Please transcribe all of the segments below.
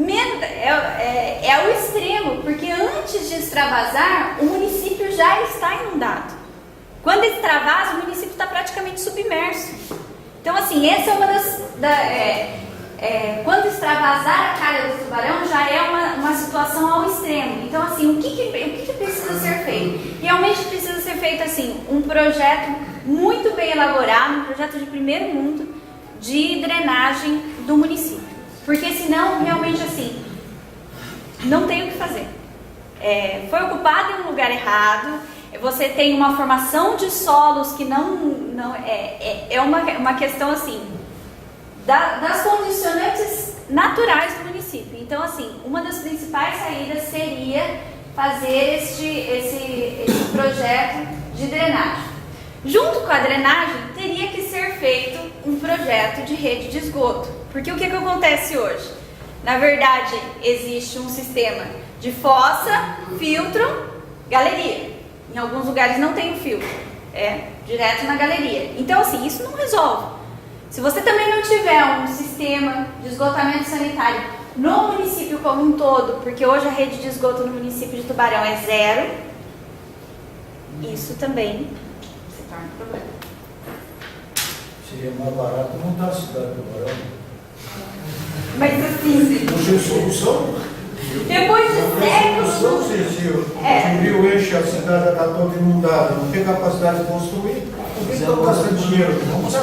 é o extremo, porque antes de extravasar, o município já está inundado. Quando extravasa, o município está praticamente submerso. Então, assim, essa é uma quando extravasar a calha do tubarão já é uma situação ao extremo. Então, assim, o que precisa ser feito? Realmente precisa ser feito, assim, um projeto muito bem elaborado, um projeto de primeiro mundo de drenagem do município. Porque senão, realmente, assim, não tem o que fazer. Foi ocupado em um lugar errado, você tem uma formação de solos que não é uma questão, assim, das condicionantes naturais do município. Então, assim, uma das principais saídas seria fazer esse projeto de drenagem. Junto com a drenagem, teria que ser feito um projeto de rede de esgoto. Porque o que acontece hoje? Na verdade, existe um sistema de fossa, filtro, galeria. Em alguns lugares não tem o filtro, direto na galeria. Então, assim, isso não resolve. Se você também não tiver um sistema de esgotamento sanitário no município como um todo, porque hoje a rede de esgoto no município de Tubarão é 0, isso também se torna um problema. Seria mais barato montar a cidade de Tubarão. Mas assim, não tem solução? Depois de séculos... Se o eixo, a cidade já está toda inundada, não tem capacidade de construir, por que estão gastando dinheiro? Vamos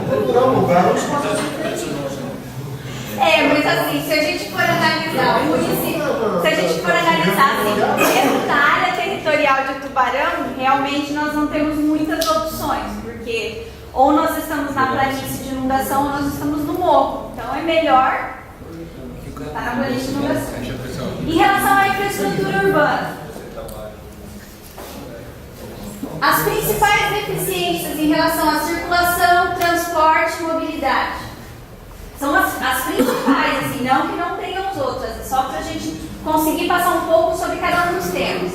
procurar um lugar onde mas assim, se a gente for analisar o município, se a gente for analisar assim, dentro da área territorial de Tubarão, realmente nós não temos muitas opções, porque ou nós estamos na planície de inundação ou nós estamos no morro. Então é melhor estar na planície de inundação. Em relação à infraestrutura urbana, as principais deficiências em relação à circulação, transporte e mobilidade são as principais, assim, não que não tenham as outras, é só para a gente conseguir passar um pouco sobre cada um dos temas.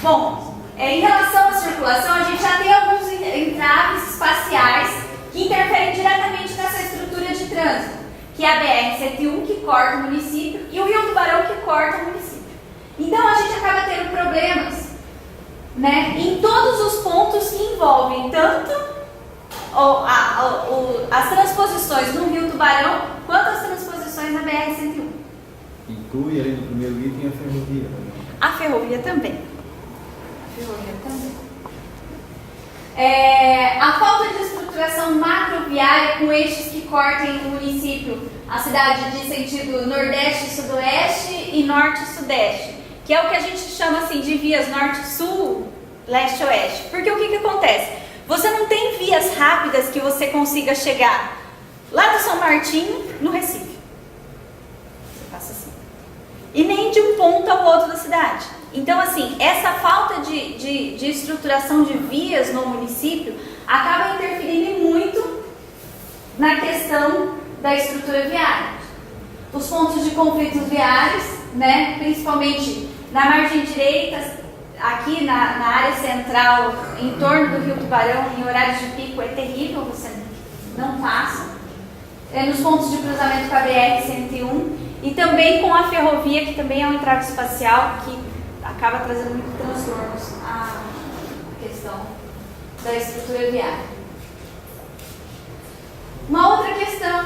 Bom, em relação à circulação, a gente já tem alguns entraves espaciais que interferem diretamente nessa estrutura de trânsito, que é a BR-101, que corta o município, e o Rio Tubarão, que corta o município. Então, a gente acaba tendo problemas, né, em todos os pontos que envolvem tanto as transposições no Rio Tubarão quanto as transposições na BR-101. Inclui aí no primeiro item a ferrovia. A ferrovia também. A falta de estruturação macroviária com eixos que cortem o município, a cidade de sentido nordeste e sudoeste e norte e sudeste, que é o que a gente chama assim de vias norte-sul, leste-oeste. Porque o que acontece? Você não tem vias rápidas que você consiga chegar lá do São Martinho no Recife. Você passa assim. E nem de um ponto ao outro da cidade. Então, assim, essa falta de estruturação de vias no município acaba interferindo muito na questão da estrutura viária. Os pontos de conflitos viários, né, principalmente na margem direita, aqui na área central, em torno do Rio Tubarão, em horários de pico, é terrível, você não passa. Nos pontos de cruzamento com a BR-101 e também com a ferrovia, que também é um entrave espacial que acaba trazendo muitos transtornos à questão da estrutura viária. Uma outra questão,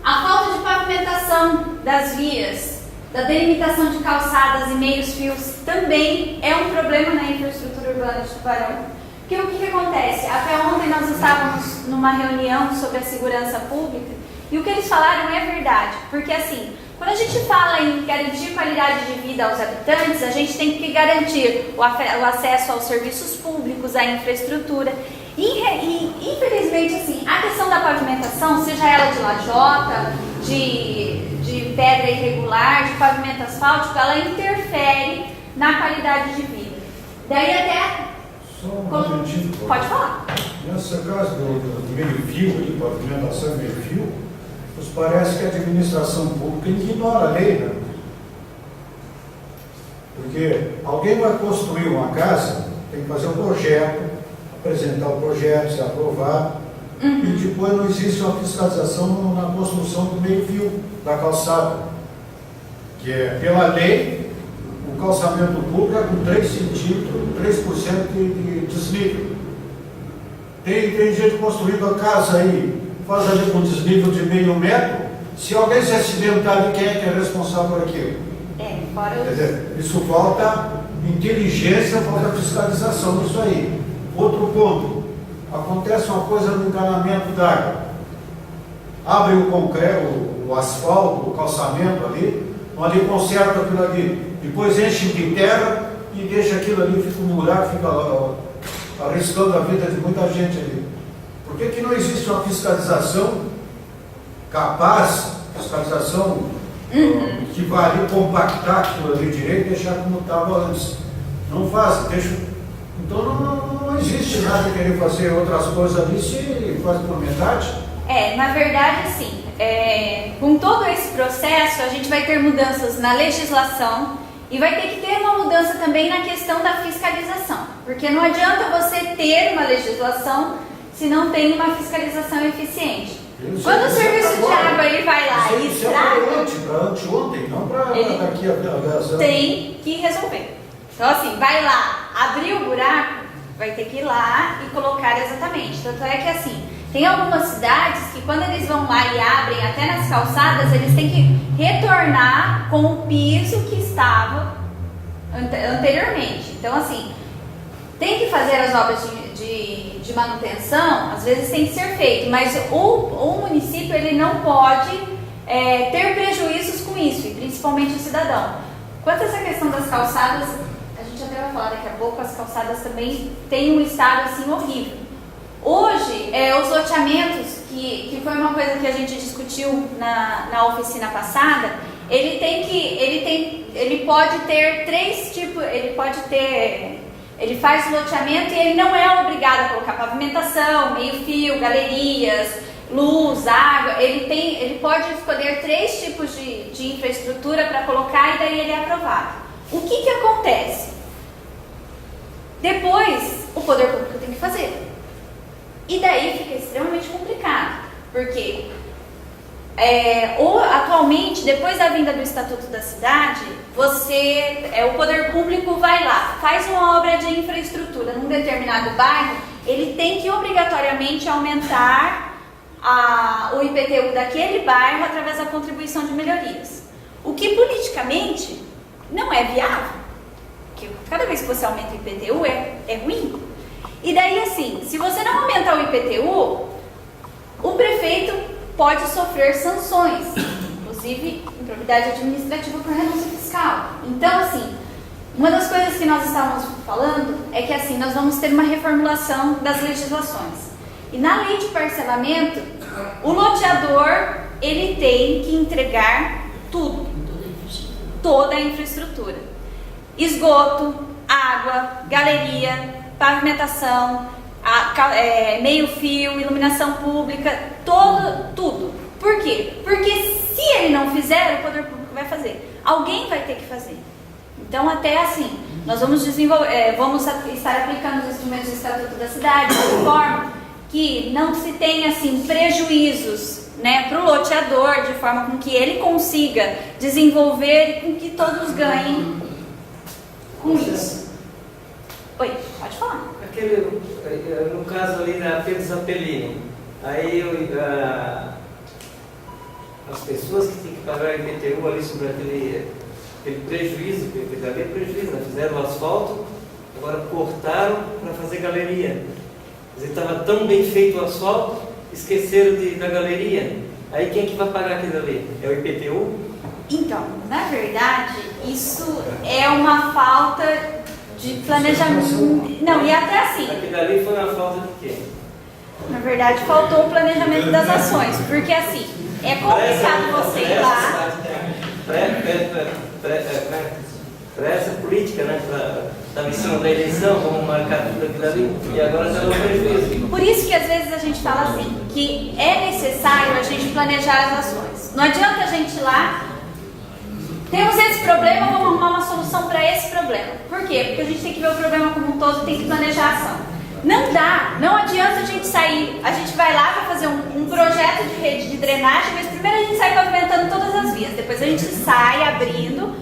a falta de pavimentação das vias, da delimitação de calçadas e meios-fios também é um problema na infraestrutura urbana de Tubarão. Porque o que acontece? Até ontem nós estávamos numa reunião sobre a segurança pública e o que eles falaram é verdade. Porque assim, quando a gente fala em garantir qualidade de vida aos habitantes, a gente tem que garantir o acesso aos serviços públicos, à infraestrutura. E infelizmente, assim, a questão da pavimentação, seja ela de lajota, de pedra irregular, de pavimento asfáltico, ela interfere na qualidade de vida. Daí até... Pode falar. Nessa casa do meio-fio, de pavimentação meio-fio, nos parece que a administração pública ignora a lei, né? Porque alguém vai construir uma casa, tem que fazer um projeto, apresentar o projeto, ser aprovado. e depois não existe uma fiscalização na construção do meio-fio da calçada, que é, pela lei, o calçamento público é com 3 centímetros, 3% de desnível. Tem gente construindo a casa aí, faz ali com desnível de meio metro, se alguém se acidentar, quem é que é responsável por aquilo? Fora Quer dizer, isso falta inteligência, falta fiscalização nisso aí. Outro ponto, acontece uma coisa no encanamento d'água. Abre o concreto, o asfalto, o calçamento ali conserta aquilo ali, depois enche de terra e deixa aquilo ali, fica um buraco, fica arriscando a vida de muita gente ali. Por que não existe uma fiscalização capaz, fiscalização que vai ali compactar aquilo ali direito e deixar como estava antes? Não faz, deixa. Então não existe nada de querer fazer outras coisas ali se faz por metade. Na verdade, sim. Com todo esse processo, a gente vai ter mudanças na legislação e vai ter que ter uma mudança também na questão da fiscalização. Porque não adianta você ter uma legislação se não tem uma fiscalização eficiente. Quando o serviço de água ele vai lá e estraga, para anteontem, não para daqui a 10 anos. Tem que resolver. Então assim, vai lá, abrir o buraco, vai ter que ir lá e colocar exatamente. Tanto é que assim, tem algumas cidades que quando eles vão lá e abrem até nas calçadas, eles têm que retornar com o piso que estava anteriormente. Então assim, tem que fazer as obras de manutenção, às vezes tem que ser feito, mas o município ele não pode ter prejuízos com isso, e principalmente o cidadão. Quanto a essa questão das calçadas, a gente até vai falar daqui a pouco, as calçadas também têm um estado assim horrível. Hoje, os loteamentos, que foi uma coisa que a gente discutiu na oficina passada, ele pode ter 3 tipos, ele faz loteamento e ele não é obrigado a colocar pavimentação, meio-fio, galerias, luz, água. Ele pode escolher 3 tipos de infraestrutura para colocar e daí ele é aprovado. O que acontece? Depois, o poder público tem que fazer. E daí fica extremamente complicado, porque atualmente, depois da vinda do Estatuto da Cidade, o poder público vai lá, faz uma obra de infraestrutura num determinado bairro, ele tem que obrigatoriamente aumentar o IPTU daquele bairro através da contribuição de melhorias. O que politicamente não é viável, porque cada vez que você aumenta o IPTU é ruim. E daí assim, se você não aumentar o IPTU, o prefeito pode sofrer sanções, inclusive improbidade administrativa por renúncia fiscal. Então assim, uma das coisas que nós estávamos falando é que assim, nós vamos ter uma reformulação das legislações. E na lei de parcelamento, o loteador, ele tem que entregar tudo, toda a infraestrutura. Esgoto, água, galeria, pavimentação, meio-fio, iluminação pública, tudo. Por quê? Porque se ele não fizer, o poder público vai fazer. Alguém vai ter que fazer. Então, até assim, nós vamos estar aplicando os instrumentos do Estatuto da Cidade de forma que não se tenha assim prejuízos, né, para o loteador, de forma com que ele consiga desenvolver e com que todos ganhem com isso. Oi, pode falar. No caso ali da Pedro Zappellini, aí as pessoas que têm que pagar IPTU ali sobre aquele prejuízo, porque ali é prejuízo, né? Fizeram o asfalto, agora cortaram para fazer galeria. Quer dizer, estava tão bem feito o asfalto, esqueceram da galeria. Aí quem é que vai pagar aquilo ali? É o IPTU? Então, na verdade, isso é uma falta de planejamento. Não, e até assim. Aquilo ali foi uma falta de quê? Na verdade, faltou o planejamento das ações, porque assim, é complicado você ir lá. Para essa política, né? Estava em cima da eleição, vamos marcar tudo aquilo ali, e agora está no prejuízo. Por isso que às vezes a gente fala assim, que é necessário a gente planejar as ações. Não adianta a gente ir lá, temos esse problema, vamos arrumar uma solução para esse problema. Por quê? Porque a gente tem que ver o problema como um todo e tem que planejar a ação. Não dá, não adianta a gente sair, a gente vai lá para fazer um projeto de rede de drenagem, mas primeiro a gente sai pavimentando todas as vias, depois a gente sai abrindo